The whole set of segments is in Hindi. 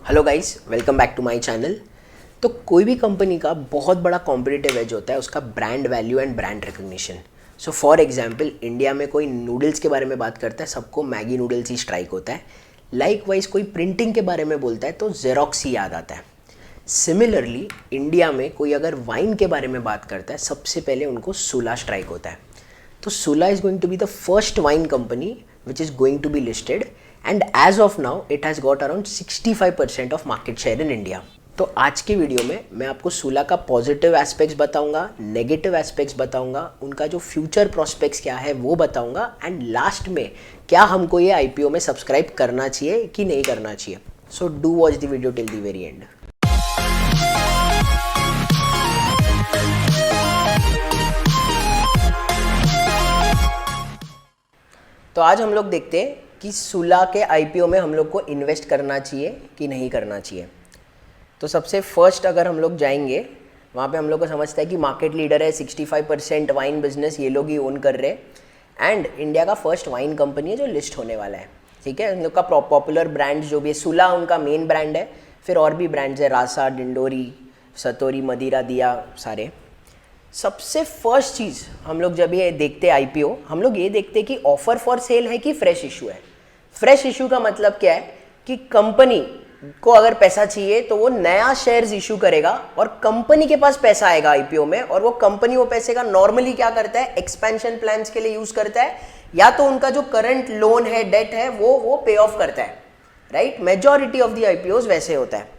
Hello guys, welcome back to my channel. तो कोई भी कंपनी का बहुत बड़ा कॉम्पिटिटिव एज होता है उसका brand value and brand recognition. So for example, India में कोई नूडल्स के बारे में बात करता है, सबको मैगी नूडल्स ही स्ट्राइक होता है। लाइकवाइज कोई प्रिंटिंग के बारे में बोलता है तो जेरोक्स ही याद आता है। सिमिलरली इंडिया में कोई अगर वाइन के बारे में बात करता है, सबसे पहले उनको सुला स्ट्राइक होता है। तो Sula is going to be the first wine company which is going to be listed and as of now it has got around 65% of market share in India. तो आज के वीडियो में मैं आपको सुला का पॉजिटिव एस्पेक्ट्स बताऊंगा, नेगेटिव एस्पेक्ट्स बताऊंगा, उनका जो फ्यूचर प्रोस्पेक्ट्स क्या है वो बताऊंगा एंड लास्ट में क्या हमको ये आईपीओ में सब्सक्राइब करना चाहिए कि नहीं करना चाहिए। So do watch the video till the very and. तो आज हम लोग देखते हैं कि सुला के आईपीओ में हम लोग को इन्वेस्ट करना चाहिए कि नहीं करना चाहिए। तो सबसे फर्स्ट अगर हम लोग जाएंगे, वहाँ पे हम लोग को समझता है कि मार्केट लीडर है, 65% वाइन बिजनेस ये लोग ही ओन कर रहे हैं एंड इंडिया का फर्स्ट वाइन कंपनी है जो लिस्ट होने वाला है। ठीक है, उन लोग का पॉपुलर ब्रांड जो भी है, सुला उनका मेन ब्रांड है, फिर और भी ब्रांड्स है, रासा, डिंडोरी, सतोरी, मदिरा, दिया, सारे। सबसे फर्स्ट चीज़ हम लोग जब ये देखते हैं आईपीओ, हम लोग ये देखते हैं कि ऑफर फॉर सेल है कि फ्रेश इशू है। फ्रेश इशू का मतलब क्या है कि कंपनी को अगर पैसा चाहिए तो वो नया शेयर्स इशू करेगा और कंपनी के पास पैसा आएगा आईपीओ में, और वो कंपनी वो पैसे का नॉर्मली क्या करता है, एक्सपेंशन प्लान्स के लिए यूज करता है, या तो उनका जो करंट लोन है, डेट है, वो पे ऑफ करता है। Right, majority of the IPOs वैसे होता है।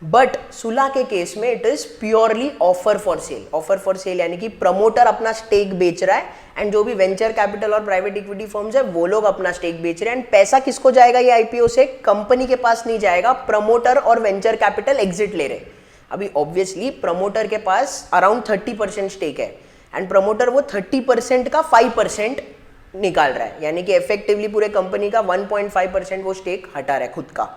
बट सुला के केस में it is purely offer for sale. Offer for sale यानी कि प्रमोटर अपना स्टेक बेच रहा है एंड जो भी वेंचर कैपिटल और प्राइवेट इक्विटी फर्म्स है वो लोग अपना स्टेक बेच रहे हैं एंड पैसा किसको जाएगा ये आईपीओ से, कंपनी के पास नहीं जाएगा, प्रमोटर और वेंचर कैपिटल एग्जिट ले रहे। अभी ऑब्वियसली प्रमोटर के पास अराउंड 30% स्टेक है एंड प्रमोटर वो 30% का 5% निकाल रहा है, यानी कि इफेक्टिवली पूरे कंपनी का 1.5% वो स्टेक हटा रहा है खुद का।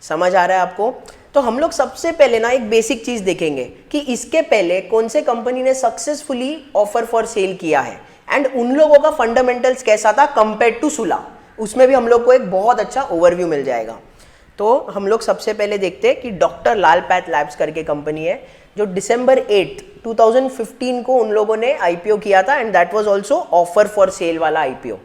समझ आ रहा है आपको? तो हम लोग सबसे पहले ना एक बेसिक चीज देखेंगे कि इसके पहले कौन से कंपनी ने सक्सेसफुली ऑफर फॉर सेल किया है एंड उन लोगों का फंडामेंटल्स कैसा था कंपेयर टू सुला। उसमें भी हम लोग को एक बहुत अच्छा ओवरव्यू मिल जाएगा। तो हम लोग सबसे पहले देखते हैं कि डॉक्टर लाल पैथ लैब्स करके कंपनी है जो December 8, 2015 को उन लोगों ने आईपीओ किया था and that was also offer for sale वाला आईपीओ।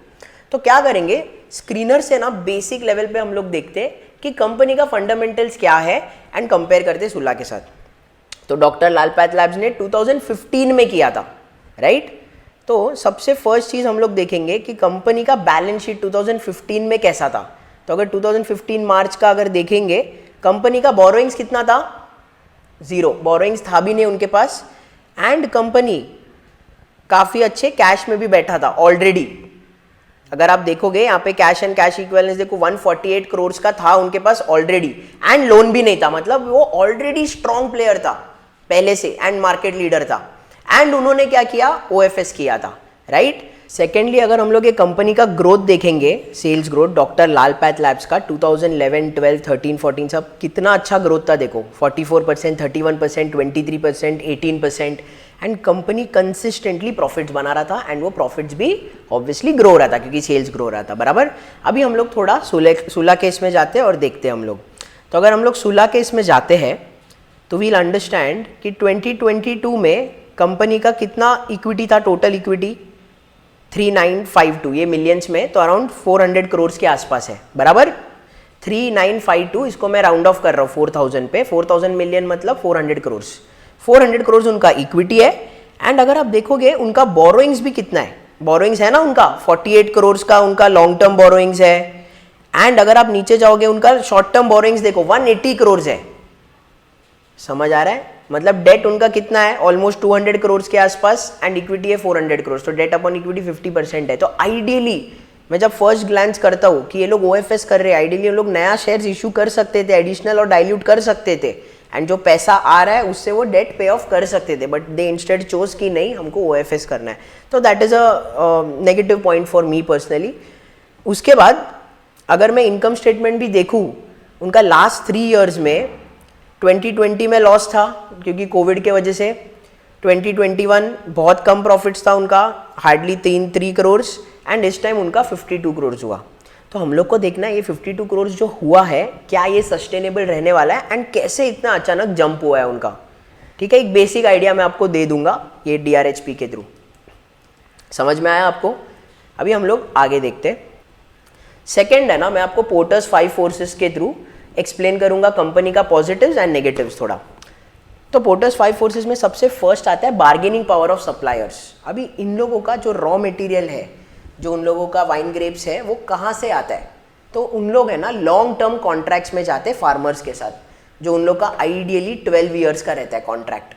तो क्या करेंगे, स्क्रीनर से ना बेसिक लेवल पे हम लोग देखते हैं कि कंपनी का फंडामेंटल्स क्या है एंड कंपेयर करते सुला के साथ। तो डॉक्टर लाल पैथ लैब्स ने 2015 में किया था, राइट। तो सबसे फर्स्ट चीज हम लोग देखेंगे कि कंपनी का बैलेंस शीट 2015 में कैसा था। तो अगर 2015 मार्च का अगर देखेंगे, कंपनी का बोरोइंग्स कितना था, 0 बोरोइंग्स था भी नहीं उनके पास एंड कंपनी काफी अच्छे कैश में भी बैठा था ऑलरेडी। अगर आप देखोगे यहाँ पे कैश एंड कैश इक्विवेलेंस देखो 148 करोड़ का था उनके पास ऑलरेडी एंड लोन भी नहीं था, मतलब वो ऑलरेडी स्ट्रॉन्ग प्लेयर था पहले से एंड मार्केट लीडर था एंड उन्होंने क्या किया, ओएफएस किया था, राइट। सेकेंडली अगर हम लोग ये कंपनी का ग्रोथ देखेंगे, सेल्स ग्रोथ डॉक्टर लाल पैथ लैब्स का 2011, 12, 13, 14 सब कितना अच्छा ग्रोथ था देखो, 44%, 31%, 23%, 18% एंड कंपनी कंसिस्टेंटली प्रॉफिट्स बना रहा था एंड वो प्रॉफिट्स भी ऑब्वियसली ग्रो रहा था क्योंकि सेल्स ग्रो रहा था, बराबर। अभी हम लोग थोड़ा सुला केस में जाते हैं और देखते हैं हम लोग। तो अगर हम लोग सुला केस में जाते हैं तो वील अंडरस्टैंड कि 2022 में कंपनी का कितना इक्विटी था, टोटल इक्विटी 3952, ये मिलियंस में तो अराउंड 400 करोड़ के आसपास है, बराबर। 3952, इसको मैं राउंड ऑफ कर रहा हूँ 4000 पे, 4000 मिलियन मतलब 400 करोड़। 400 करोड़ उनका इक्विटी है एंड अगर आप देखोगे उनका बोरोइंग्स भी कितना है, बोरोइंग्स है ना उनका 48 करोड़ का उनका लॉन्ग टर्म बोरोइंग्स है एंड अगर आप नीचे जाओगे उनका शॉर्ट टर्म बोरोइंग्स देखो 180 करोड़ है। समझ आ रहा है, मतलब डेट उनका कितना है, ऑलमोस्ट 200 करोड़ के आसपास एंड इक्विटी है 400 करोड़, तो डेट अपॉन इक्विटी 50% है। तो आइडियली मैं जब फर्स्ट ग्लैंस करता हूँ कि ये लोग ओएफएस कर रहे हैं, आइडियली लोग नया शेयर्स इशू कर सकते थे एडिशनल और डाइल्यूट कर सकते थे एंड जो पैसा आ रहा है उससे वो डेट पे ऑफ कर सकते थे, बट दे इंस्टेड चोज कि नहीं हमको ओएफएस करना है। तो that is a negative point for me personally. उसके बाद अगर मैं इनकम स्टेटमेंट भी देखूँ, उनका लास्ट 3 ईयर्स में 2020 में लॉस था क्योंकि कोविड के वजह से, 2021 बहुत कम प्रॉफिट्स था उनका, हार्डली 3 करोड़ एंड इस टाइम उनका 52 करोड़ हुआ। तो तो हम लोग को देखना है ये 52 करोड़ जो हुआ है क्या ये सस्टेनेबल रहने वाला है एंड कैसे इतना अचानक जंप हुआ है उनका। ठीक है, एक बेसिक आइडिया मैं आपको दे दूंगा ये DRHP के थ्रू। समझ में आया आपको? अभी हम लोग आगे देखते हैं। सेकेंड है ना, मैं आपको पोर्टर्स 5 फोर्सेस के थ्रू एक्सप्लेन करूंगा कंपनी का पॉजिटिव्स एंड नेगेटिव्स थोड़ा। तो पोर्टर्स 5 फोर्सेस में सबसे फर्स्ट आता है बार्गेनिंग पावर ऑफ सप्लायर्स। अभी इन लोगों का जो रॉ मटेरियल है, जो उन लोगों का वाइन ग्रेप्स है, वो कहाँ से आता है? तो उन लोग है ना लॉन्ग टर्म कॉन्ट्रैक्ट्स में जाते हैं फार्मर्स के साथ, जो उन लोग का आइडियली 12 ईयर्स का रहता है कॉन्ट्रैक्ट।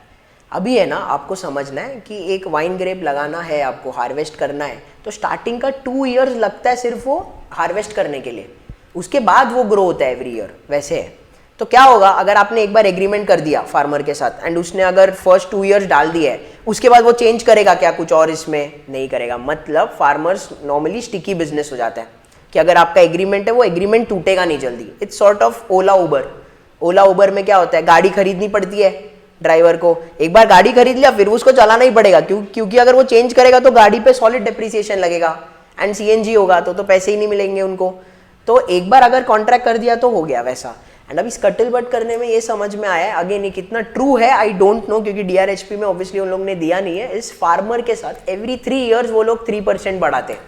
अभी है ना आपको समझना है कि एक वाइन ग्रेप लगाना है, आपको हार्वेस्ट करना है, तो स्टार्टिंग का 2 ईयर्स लगता है सिर्फ वो हार्वेस्ट करने के लिए, उसके बाद वो ग्रो होता है एवरी ईयर। वैसे है तो क्या होगा अगर आपने एक बार एग्रीमेंट कर दिया फार्मर के साथ एंड उसने अगर फर्स्ट 2 ईयर्स डाल दिया है, उसके बाद वो चेंज करेगा क्या कुछ और? इसमें नहीं करेगा। मतलब फार्मर्स नॉर्मली स्टिकी बिजनेस हो जाता है कि अगर आपका एग्रीमेंट है वो एग्रीमेंट टूटेगा नहीं जल्दी। इट्स सॉर्ट ऑफ ओला उबर। ओला उबर में क्या होता है, गाड़ी खरीदनी पड़ती है ड्राइवर को, एक बार गाड़ी खरीद लिया फिर उसको चलाना ही पड़ेगा, क्योंकि अगर वो चेंज करेगा तो गाड़ी पे सॉलिड डेप्रिसिएशन लगेगा एंड CNG होगा तो पैसे ही नहीं मिलेंगे उनको। तो एक बार अगर कॉन्ट्रैक्ट कर दिया तो हो गया वैसा। एंड अभी स्कटल बट करने में ये समझ में आया है, अगेन ये कितना ट्रू है आई डोंट नो, क्योंकि DRHP में ऑब्वियसली उन लोग ने दिया नहीं है। इस फार्मर के साथ एवरी 3 ईयर्स वो लोग 3% बढ़ाते हैं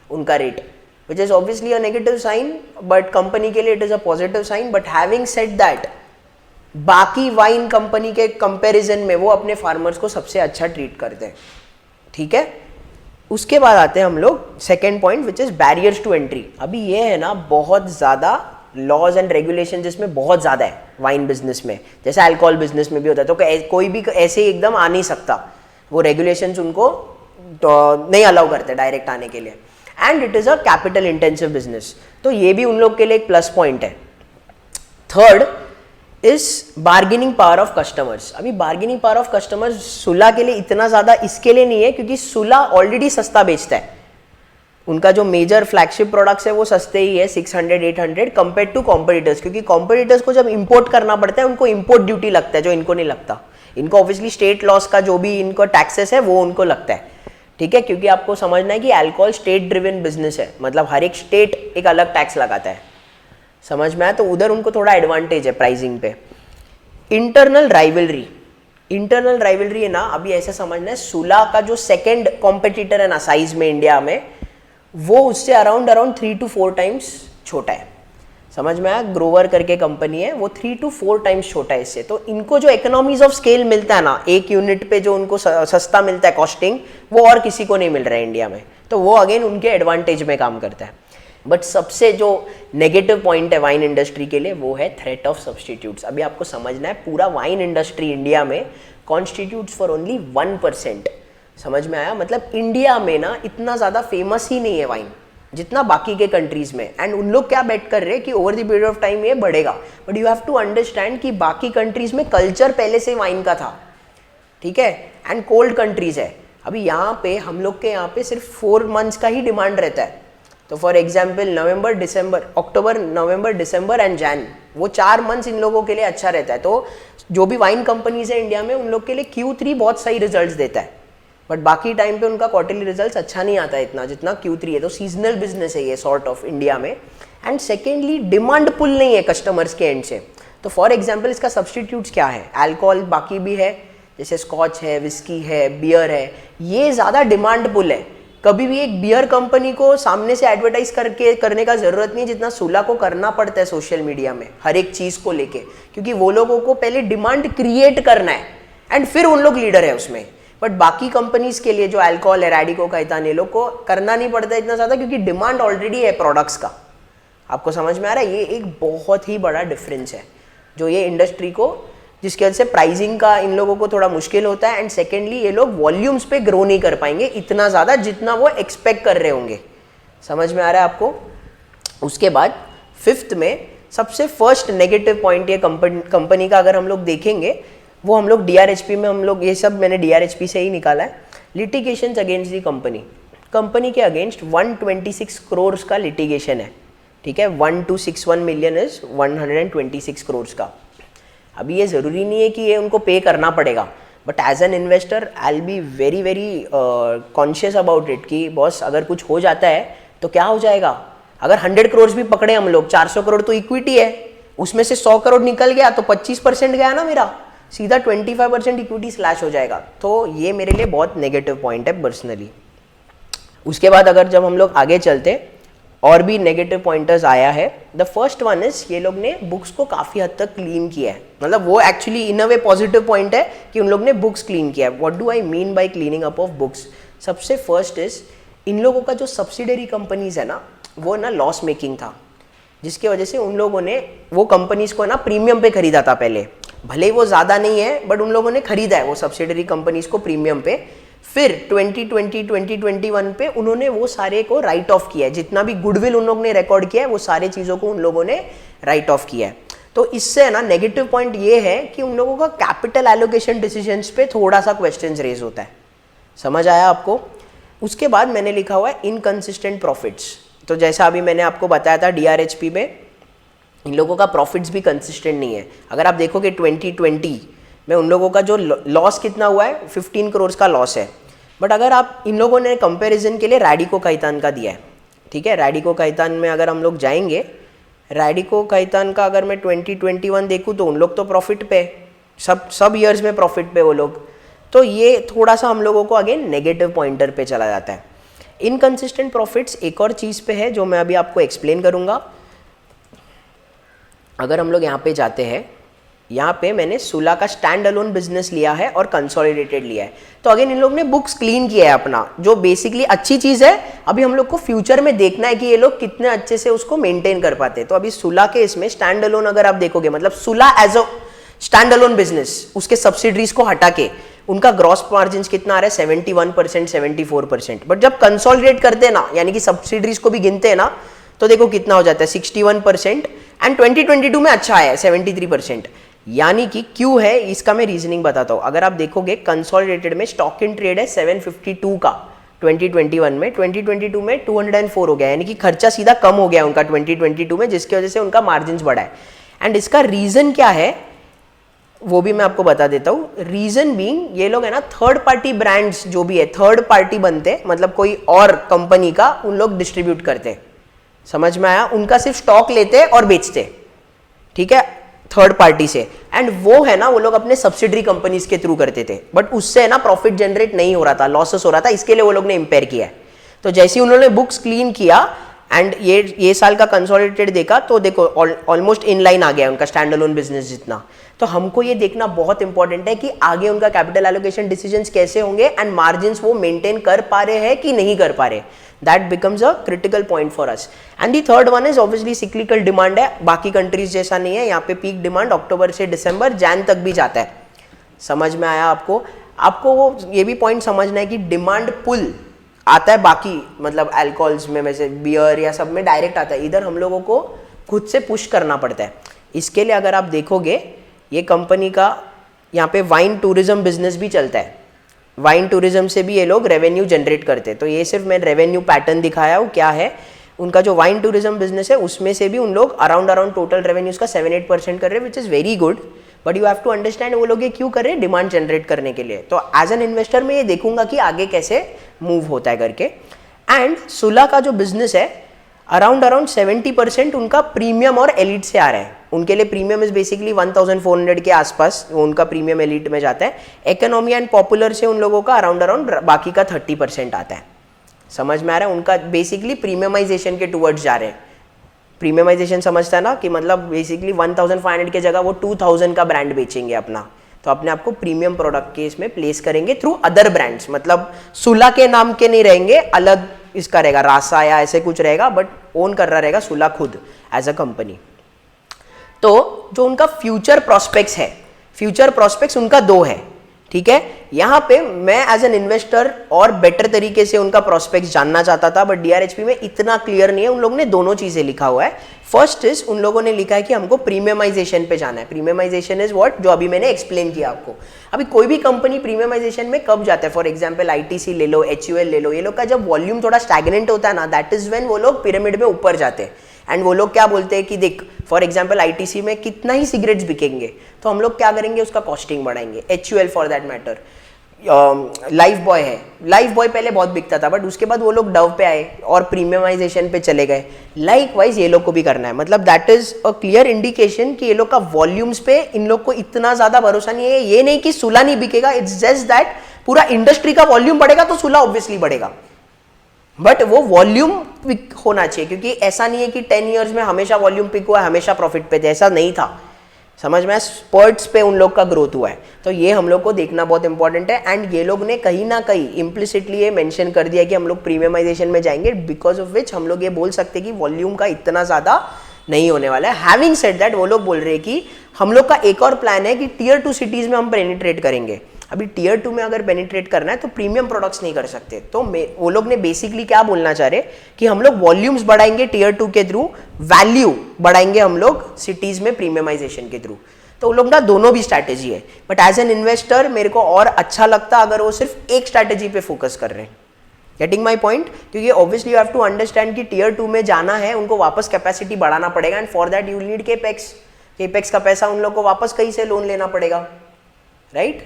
उनका rate, which is obviously a negative sign, but company के लिए it is a positive sign. But having said that, बाकी वाइन कंपनी के कंपैरिजन में वो अपने फार्मर्स को सबसे अच्छा ट्रीट करते हैं। ठीक है, उसके बाद आते हैं हम लोग second point which is barriers to entry. अभी ये है ना बहुत ज़्यादा लॉज एंड रेगुलेशन जिसमें बहुत ज़्यादा है वाइन बिजनेस में, जैसे अल्कोहल बिजनेस में भी होता है। तो कोई भी ऐसे ही एकदम आ नहीं सकता, वो रेगुलेशंस उनको तो नहीं अलाउ करते डायरेक्ट आने के लिए। And it is a capital intensive business, तो ये भी उन लोग के लिए एक प्लस पॉइंट है। Third is bargaining power of customers. अभी बार्गेनिंग पावर ऑफ कस्टमर्स सुला के लिए इतना ज़्यादा इसके लिए नहीं है क्योंकि सुला ऑलरेडी सस्ता बेचता है। उनका जो मेजर फ्लैगशिप प्रोडक्ट्स है वो सस्ते ही है 600-800 कंपेयर टू कॉम्पिटिटर्स, क्योंकि कॉम्पिटिटर्स को जब इंपोर्ट करना पड़ता है उनको इंपोर्ट ड्यूटी लगता है जो इनको नहीं लगता। इनको ऑब्वियसली स्टेट लॉस का जो भी इनको टैक्सेस है वो उनको लगता है। ठीक है, क्योंकि आपको समझना है कि अल्कोहल स्टेट ड्रिवन बिजनेस है, मतलब हर एक स्टेट एक अलग टैक्स लगाता है। समझ में आया? तो उधर उनको थोड़ा एडवांटेज है प्राइसिंग पे। इंटरनल राइवलरी, इंटरनल राइवलरी है ना, अभी ऐसा समझना है सुला का जो सेकंड कॉम्पिटिटर है ना साइज में इंडिया में, वो उससे अराउंड 3 to 4 टाइम्स छोटा है। समझ में आया? ग्रोवर करके कंपनी है, वो 3 to 4 टाइम्स छोटा है इससे। तो इनको जो इकोनॉमीज ऑफ स्केल मिलता है ना, एक यूनिट पे जो उनको सस्ता मिलता है कॉस्टिंग, वो और किसी को नहीं मिल रहा है इंडिया में। तो वो अगेन उनके एडवांटेज में काम करता है। बट सबसे जो नेगेटिव पॉइंट है वाइन इंडस्ट्री के लिए वो है थ्रेट ऑफ सब्सटीट्यूट्स। अभी आपको समझना है पूरा वाइन इंडस्ट्री इंडिया में कॉन्स्टिट्यूट्स फॉर ओनली 1%। समझ में आया? मतलब इंडिया में ना इतना ज़्यादा फेमस ही नहीं है वाइन जितना बाकी के कंट्रीज में। एंड उन लोग क्या बेट कर रहे हैं कि over the period of time ये बढ़ेगा। But you have to understand कि बाकी कंट्रीज में कल्चर पहले से वाइन का था। ठीक है, एंड कोल्ड कंट्रीज है। अभी यहाँ पे हम लोग के यहाँ पे सिर्फ 4 मंथ्स का ही डिमांड रहता है। तो for example November December, October November December and Jain, वो 4 मंथ्स इन लोगों के लिए अच्छा रहता है। तो जो भी वाइन कंपनीज है इंडिया में उन लोग के लिए Q3 बहुत सही रिजल्ट्स देता है, बट बाकी टाइम पे उनका क्वार्टरली रिजल्ट्स अच्छा नहीं आता है इतना जितना Q3 है। तो सीजनल बिजनेस है ये सॉर्ट ऑफ इंडिया में। एंड सेकेंडली डिमांड पुल नहीं है कस्टमर्स के एंड से। तो फॉर एग्जाम्पल इसका सब्सटीट्यूट्स क्या है? अल्कोहल बाकी भी है, जैसे स्कॉच है, विस्की है, बियर है, ये ज़्यादा डिमांड पुल है। कभी भी एक बियर कंपनी को सामने से एडवर्टाइज करने का जरूरत नहीं जितना सुला को करना पड़ता है सोशल मीडिया में हर एक चीज को लेके, क्योंकि वो लोगों को पहले डिमांड क्रिएट करना है एंड फिर उन लोग लीडर है उसमें। बट बाकी कंपनीज के लिए जो अल्कोहल है, रैडिको का, ये लोग को करना नहीं पड़ता इतना ज्यादा क्योंकि डिमांड ऑलरेडी है प्रोडक्ट्स का। आपको समझ में आ रहा है? ये एक बहुत ही बड़ा डिफरेंस है जो ये इंडस्ट्री को, जिसकी वजह से प्राइसिंग का इन लोगों को थोड़ा मुश्किल होता है। एंड सेकेंडली ये लोग वॉल्यूम्स पे ग्रो नहीं कर पाएंगे इतना ज़्यादा जितना वो एक्सपेक्ट कर रहे होंगे। समझ में आ रहा है आपको? उसके बाद 5th में सबसे फर्स्ट नेगेटिव पॉइंट ये कंपनी का अगर हम लोग देखेंगे वो हम लोग DRHP में, हम लोग ये सब मैंने DRHP से ही निकाला है। लिटिगेशन अगेंस्ट दी कंपनी के अगेंस्ट 126 करोड़ का लिटिगेशन है। ठीक है, 1261 मिलियन इज 126 करोड़ का। अभी ये ज़रूरी नहीं है कि ये उनको पे करना पड़ेगा, but as an investor I will be very conscious about it कि बॉस अगर कुछ हो जाता है तो क्या हो जाएगा, अगर 100 करोड़ भी पकड़े हम लोग, 400 करोड़ तो इक्विटी है, उसमें से 100 करोड़ निकल गया तो 25% गया ना मेरा, सीधा 25% इक्विटी स्लैश हो जाएगा। तो ये मेरे लिए बहुत नेगेटिव पॉइंट है पर्सनली। उसके बाद अगर जब हम लोग आगे चलते, और भी नेगेटिव पॉइंटर्स आया है। द फर्स्ट वन इज ये लोग ने बुक्स को काफ़ी हद तक क्लीन किया है, मतलब वो actually in a way positive point है कि उन लोग ने बुक्स क्लीन किया है। What do I mean by cleaning up of books? सबसे फर्स्ट इज इन लोगों का जो सब्सिडरी कंपनीज है ना, वो ना लॉस मेकिंग था, जिसकी वजह से उन लोगों ने वो कंपनीज को ना प्रीमियम पे खरीदा था पहले, भले ही वो ज़्यादा नहीं है बट उन लोगों ने खरीदा है वो सब्सिडरी कंपनीज को प्रीमियम पे। फिर 2020 2021 पे उन्होंने वो सारे को राइट ऑफ किया है, जितना भी गुडविल उन लोगों ने रिकॉर्ड किया है वो सारे चीज़ों को उन लोगों ने राइट ऑफ किया है। तो इससे ना नेगेटिव पॉइंट ये है कि उन लोगों का कैपिटल एलोकेशन डिसीजंस पे थोड़ा सा क्वेश्चंस रेज होता है। समझ आया आपको? उसके बाद मैंने लिखा हुआ है इनकंसिस्टेंट प्रॉफिट्स। तो जैसा अभी मैंने आपको बताया था DRHP में इन लोगों का प्रॉफिट्स भी कंसिस्टेंट नहीं है। अगर आप देखोगे 2020 में उन लोगों का जो लॉस कितना हुआ है, 15 करोड़ का लॉस है। बट अगर आप इन लोगों ने कंपैरिजन के लिए रैडिको काइतान का दिया है, ठीक है, रैडिको काइतान में अगर हम लोग जाएंगे, रैडिको काइतान का अगर मैं 2021 देखूँ तो उन लोग तो प्रॉफिट पे, सब ईयर्स में प्रॉफिट पे वो लोग। तो ये थोड़ा सा हम लोगों को अगेन नेगेटिव पॉइंटर पे चला जाता है। इनकंसिस्टेंट प्रॉफिट्स एक और चीज़ पे है जो मैं अभी आपको एक्सप्लेन करूँगा। अगर हम लोग यहाँ पे जाते हैं, यहाँ पे मैंने सुला का स्टैंड अलोन बिजनेस लिया है और कंसोलिडेटेड लिया है। तो अगेन इन लोग ने बुक्स क्लीन किया है अपना, जो बेसिकली अच्छी चीज़ है। अभी हम लोग को फ्यूचर में देखना है कि ये लोग कितने अच्छे से उसको मेंटेन कर पाते हैं। तो अभी सुला के इसमें स्टैंड अलोन अगर आप देखोगे, मतलब Sula as a stand alone business, उसके सब्सिडरीज को हटा के उनका ग्रॉस मार्जिन कितना आ रहा है, 71% 74%। बट जब कंसोलिडेट करते हैं ना, यानी कि सब्सिडरीज को भी गिनते हैं ना, तो देखो कितना हो जाता है 61%। एंड 2022 में अच्छा है 73%। यानी कि क्यों है इसका मैं रीजनिंग बताता हूं। अगर आप देखोगे कंसोलिडेटेड में स्टॉक इन ट्रेड है 752 का 2021 में, 2022 में 204 हो गया, यानी कि खर्चा सीधा कम हो गया उनका 2022 में, जिसकी वजह से उनका मार्जिन बढ़ा है। एंड इसका रीजन क्या है वो भी मैं आपको बता देता हूं। रीजन बीइंग ये लोग है ना थर्ड पार्टी ब्रांड्स जो भी है, थर्ड पार्टी बनते, मतलब कोई और कंपनी का उन लोग डिस्ट्रीब्यूट करते। समझ में आया? उनका सिर्फ स्टॉक लेते और बेचते, ठीक है, थर्ड पार्टी से। एंड वो है ना वो लोग अपने सब्सिडरी कंपनीज के थ्रू करते थे, बट उससे है ना प्रॉफिट जनरेट नहीं हो रहा था, लॉसेस हो रहा था, इसके लिए वो लोग ने इंपेयर किया है। तो जैसे ही उन्होंने बुक्स क्लीन किया एंड ये साल का कंसोलिडेटेड देखा तो देखो ऑलमोस्ट इन लाइन आ गया उनका स्टैंड अलोन बिजनेस जितना। तो हमको ये देखना बहुत इंपॉर्टेंट है कि आगे उनका कैपिटल एलोकेशन डिसीजंस कैसे होंगे एंड मार्जिन्स वो मेंटेन कर पा रहे हैं कि नहीं कर पा रहे। That becomes a critical point for us. And the third one is obviously cyclical demand है, बाकी कंट्रीज जैसा नहीं है। यहाँ पे पीक डिमांड अक्टूबर से दिसंबर जैन तक भी जाता है। समझ में आया आपको? आपको वो ये भी पॉइंट समझना है कि डिमांड पुल आता है बाकी मतलब अल्कोहल्स में, वैसे बियर या सब में डायरेक्ट आता है, इधर हम लोगों को खुद से पुश करना पड़ता है। इसके लिए अगर आप देखोगे ये कंपनी का यहाँ पे वाइन टूरिज्म बिजनेस भी चलता है, वाइन टूरिज्म से भी ये लोग रेवेन्यू जनरेट करते हैं। तो ये सिर्फ मैं रेवेन्यू पैटर्न दिखाया हूँ क्या है उनका जो वाइन टूरिज्म बिजनेस है, उसमें से भी उन लोग अराउंड टोटल रेवेन्यूज का 7-8% कर रहे हैं, which is very good. But you have to understand वो लोग ये क्यों कर रहे हैं, डिमांड जनरेट करने के लिए। तो एज एन इन्वेस्टर मैं ये देखूंगा कि आगे कैसे मूव होता है करके। एंड सुला का जो बिजनेस है अराउंड 70% उनका प्रीमियम और एलिट से आ रहा है। उनके लिए प्रीमियम इज बेसिकली 1400 के आसपास वो उनका प्रीमियम एलिट में जाता है। इकोनॉमी एंड पॉपुलर से उन लोगों का अराउंड बाकी का 30% आता है। समझ में आ रहा है? उनका बेसिकली प्रीमियमाइजेशन के टूवर्ड्स जा रहे हैं। प्रीमियमाइजेशन समझता है ना कि मतलब बेसिकली 1500 के जगह वो 2000 का ब्रांड बेचेंगे अपना, तो अपने आप को प्रीमियम प्रोडक्ट के इसमें प्लेस करेंगे थ्रू अदर ब्रांड्स। मतलब सुला के नाम के नहीं रहेंगे, अलग इसका रहेगा, रासा या ऐसे कुछ रहेगा, बट ओन कर रहा रहेगा सुला खुद एज अ कंपनी। तो जो उनका फ्यूचर प्रोस्पेक्ट्स है, फ्यूचर प्रोस्पेक्ट्स उनका 2 है, ठीक है। यहाँ पे मैं एज एन इन्वेस्टर और बेटर तरीके से उनका प्रोस्पेक्ट्स जानना चाहता था, बट DRHP में इतना क्लियर नहीं है। उन लोगों ने दोनों चीजें लिखा हुआ है। फर्स्ट इज उन लोगों ने लिखा है कि हमको प्रीमियमाइजेशन पे जाना है। प्रीमियमाइजेशन इज व्हाट, जो अभी मैंने एक्सप्लेन किया आपको। अभी कोई भी कंपनी प्रीमियमाइजेशन में कब जाता है, फॉर एग्जाम्पल ITC ले लो, HUL ले लो, ये लोग का जब वॉल्यूम थोड़ा स्टैग्नेंट होता है ना, दैट इज व्हेन वो लोग पिरामिड में ऊपर जाते हैं। एंड वो लोग क्या बोलते हैं कि देख फॉर एग्जाम्पल ITC में कितना ही सिगरेट्स बिकेंगे, तो हम लोग क्या करेंगे, उसका कॉस्टिंग बढ़ाएंगे। HUL for that matter, life boy है, लाइफ बॉय पहले बहुत बिकता था बट उसके बाद वो लोग डव पे आए और प्रीमियमाइजेशन पे चले गए। लाइक वाइज ये लोग को भी करना है, मतलब that is a clear indication कि ये लोग का वॉल्यूम्स पे इन लोग को इतना ज्यादा भरोसा नहीं है। ये नहीं कि सुला नहीं बिकेगा, इट्स जस्ट दैट पूरा इंडस्ट्री का वॉल्यूम बढ़ेगा तो सुला ऑब्वियसली बढ़ेगा, बट वो वॉल्यूम पिक होना चाहिए, क्योंकि ऐसा नहीं है कि 10 ईयर्स में हमेशा वॉल्यूम पिक हुआ है, हमेशा प्रॉफिट पे थे, ऐसा नहीं था। समझ में, स्पर्ट्स पे उन लोग का ग्रोथ हुआ है, तो ये हम लोग को देखना बहुत इंपॉर्टेंट है। एंड ये लोग ने कहीं ना कहीं इम्प्लिसिटली ये मेंशन कर दिया कि हम लोग प्रीमियमाइजेशन में जाएंगे, बिकॉज ऑफ विच हम लोग ये बोल सकते हैं कि वॉल्यूम का इतना ज़्यादा नहीं होने वाला है। हैविंग सेड दैट, वो लोग बोल रहे हैं कि हम लोग का एक और प्लान है कि टीयर 2 सिटीज़ में हम पेनिट्रेट करेंगे। अभी टीयर 2 में अगर पेनिट्रेट करना है तो प्रीमियम प्रोडक्ट्स नहीं कर सकते, तो वो लोग ने बेसिकली क्या बोलना चाह रहे कि हम लोग वॉल्यूम्स बढ़ाएंगे टीयर 2 के थ्रू, वैल्यू बढ़ाएंगे हम लोग सिटीज़ में प्रीमियमाइजेशन के थ्रू। तो वो लोग ना दोनों भी स्ट्रैटेजी है, बट एज एन इन्वेस्टर मेरे को और अच्छा लगता अगर वो सिर्फ एक स्ट्रैटेजी पे फोकस कर रहे हैं। गेटिंग माई पॉइंट, क्योंकि obviously you have to understand कि टीयर 2 में जाना है, उनको वापस कैपेसिटी बढ़ाना पड़ेगा, and for that you need capex. Capex का पैसा उन लोग को वापस कहीं से लोन लेना पड़ेगा, राइट?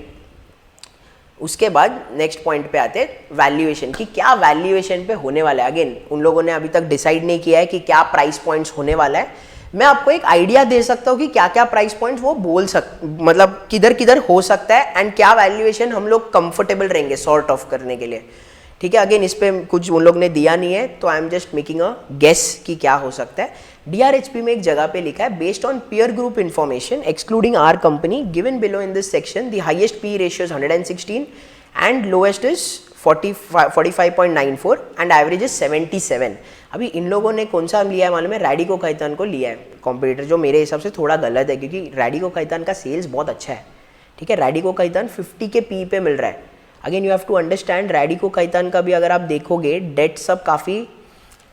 उसके बाद नेक्स्ट पॉइंट पे आते हैं वैल्यूएशन, कि क्या वैल्यूएशन पे होने वाला है। अगेन उन लोगों ने अभी तक डिसाइड नहीं किया है कि क्या प्राइस पॉइंट्स होने वाला है। मैं आपको एक आइडिया दे सकता हूँ कि क्या क्या प्राइस पॉइंट्स वो मतलब किधर किधर हो सकता है, एंड क्या वैल्यूएशन हम लोग कंफर्टेबल रहेंगे सॉर्ट ऑफ करने के लिए, ठीक है? अगेन इस पे कुछ उन लोग ने दिया नहीं है, तो I am just making a guess कि क्या हो सकता है। DRHP में एक जगह पे लिखा है, based on peer group information excluding our company given below in this section, the highest P ratio is 116 and lowest is 45.94 and average is 77। अभी इन लोगों ने कौन सा लिया है मालूम है? रैडिको खैतान को लिया है कॉम्पिटिटर, जो मेरे हिसाब से थोड़ा गलत है, क्योंकि रैडिको खैतान का सेल्स बहुत अच्छा है, ठीक है? रैडिको खैतान 50 के पी पे मिल रहा है। Again you have to understand, Radico Khaitan का भी अगर आप देखोगे डेट सब काफ़ी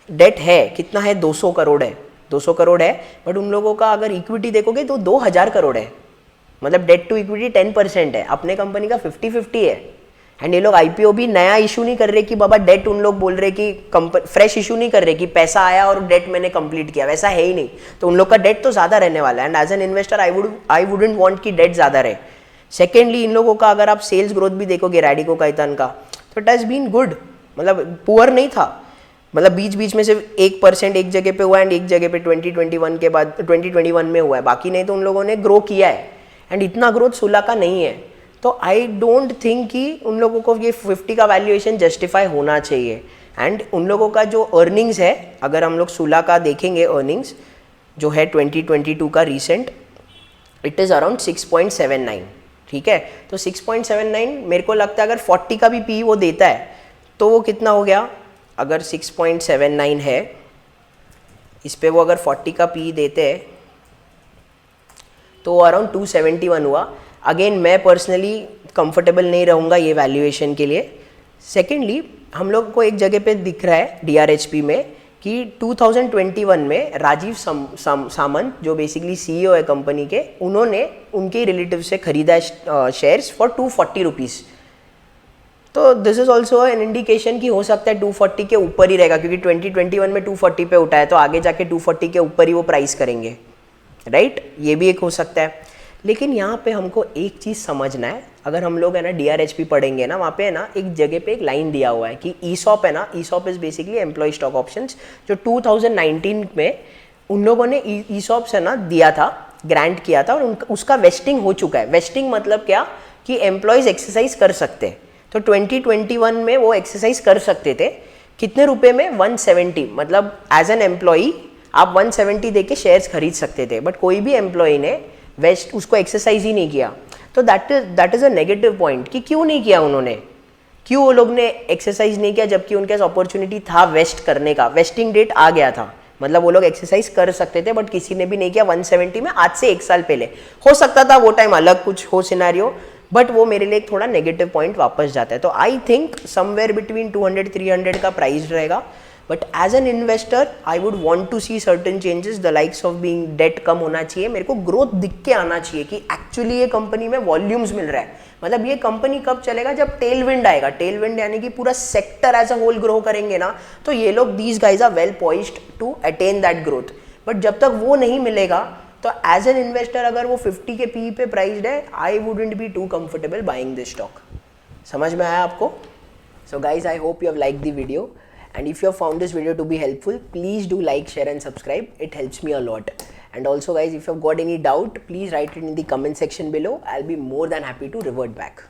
डेट है, कितना है? 200 करोड़ है, 200 करोड़ है, बट उन लोगों का अगर इक्विटी देखोगे तो 2000 करोड़ है, मतलब डेट टू इक्विटी 10% है। अपने कंपनी का 50-50 है। एंड ये लोग IPO भी नया इशू नहीं कर रहे कि बाबा डेट, उन लोग बोल रहे कि फ्रेश इशू नहीं कर रहे कि पैसा आया और डेट मैंने कंप्लीट किया, वैसा है ही नहीं। तो उन लोग का डेट तो ज़्यादा रहने वाला है, and as an investor I wouldn't want कि डेट ज़्यादा रहे। सेकेंडली, इन लोगों का अगर आप सेल्स ग्रोथ भी देखोगे रैडिको खैतान का, तो इट हैज़ बीन गुड, मतलब पुअर नहीं था, मतलब बीच बीच में सिर्फ 1% एक जगह पे हुआ एंड एक जगह पे 2021 के बाद 2021 में हुआ है, बाकी नहीं तो उन लोगों ने ग्रो किया है, एंड इतना ग्रोथ सुला का नहीं है। तो आई डोंट थिंक कि उन लोगों को ये 50 का वैल्यूएशन जस्टिफाई होना चाहिए। एंड उन लोगों का जो अर्निंग्स है, अगर हम लोग सुला का देखेंगे अर्निंग्स जो है 2022 का रिसेंट, इट इज़ अराउंड 6.79, ठीक है? तो 6.79 मेरे को लगता है अगर 40 का भी पी वो देता है तो वो कितना हो गया? अगर 6.79 है, इस पे वो अगर 40 का पी देते हैं तो अराउंड 271 हुआ। अगेन मैं पर्सनली कंफर्टेबल नहीं रहूँगा ये वैल्यूएशन के लिए। सेकेंडली, हम लोग को एक जगह पे दिख रहा है DRHP में कि 2021 में राजीव सामंत जो बेसिकली CEO है कंपनी के, उन्होंने उनके रिलेटिव से खरीदा शेयर्स फॉर 240 रुपीज़। तो this is also an indication कि हो सकता है 240 के ऊपर ही रहेगा, क्योंकि 2021 में 240 पे उठा है, तो आगे जाके 240 के ऊपर ही वो प्राइस करेंगे, राइट? ये भी एक हो सकता है। लेकिन यहाँ पे हमको एक चीज़ समझना है, अगर हम लोग है ना DRHP पढ़ेंगे ना, वहाँ पे है ना एक जगह पे एक लाइन दिया हुआ है कि ESOP है ना, ESOP is basically employ stock options, जो 2019 में उन लोगों ने ESOPs है ना दिया था, ग्रांट किया था, और उसका वेस्टिंग हो चुका है। वेस्टिंग मतलब क्या कि एम्प्लॉयज़ एक्सरसाइज कर सकते हैं। तो 2021 में वो एक्सरसाइज कर सकते थे, कितने रुपए में? 170, मतलब एज एन एम्प्लॉई आप 170 दे के शेयर्स खरीद सकते थे, बट कोई भी एम्प्लॉई ने वेस्ट उसको एक्सरसाइज ही नहीं किया। तो that is a negative point कि क्यों नहीं किया उन्होंने, क्यों वो लोग ने एक्सरसाइज नहीं किया, जबकि उनके पास अपॉर्चुनिटी था वेस्ट करने का, वेस्टिंग डेट आ गया था, मतलब वो लोग एक्सरसाइज कर सकते थे, बट किसी ने भी नहीं किया 170 में। आज से 1 साल पहले हो सकता था वो टाइम अलग कुछ हो सिनेरियो, बट वो मेरे लिए एक थोड़ा नेगेटिव पॉइंट वापस जाता है। तो आई थिंक समवेयर बिटवीन 200-300 का प्राइस रहेगा, but as an investor I would want to see certain changes, the likes of being debt कम होना चाहिए, मेरे को ग्रोथ दिख के आना चाहिए कि एक्चुअली ये कंपनी में वॉल्यूम्स मिल रहा है। मतलब ये कंपनी कब चलेगा? जब टेल विंड आएगा, टेल विंड यानी कि पूरा sector as a whole grow करेंगे ना, तो ये लोग these guys are well poised to attain that growth. But जब तक वो नहीं मिलेगा, तो एज एन इन्वेस्टर अगर वो 50 के पी पे प्राइस्ड है, I wouldn't be too comfortable buying this stock. समझ में आया आपको? So guys, I hope you have liked the video, and if you have found this video to be helpful, please do like, share and subscribe. It helps me a lot. And also guys, if you have got any doubt, please write it in the comment section below. I'll be more than happy to revert back.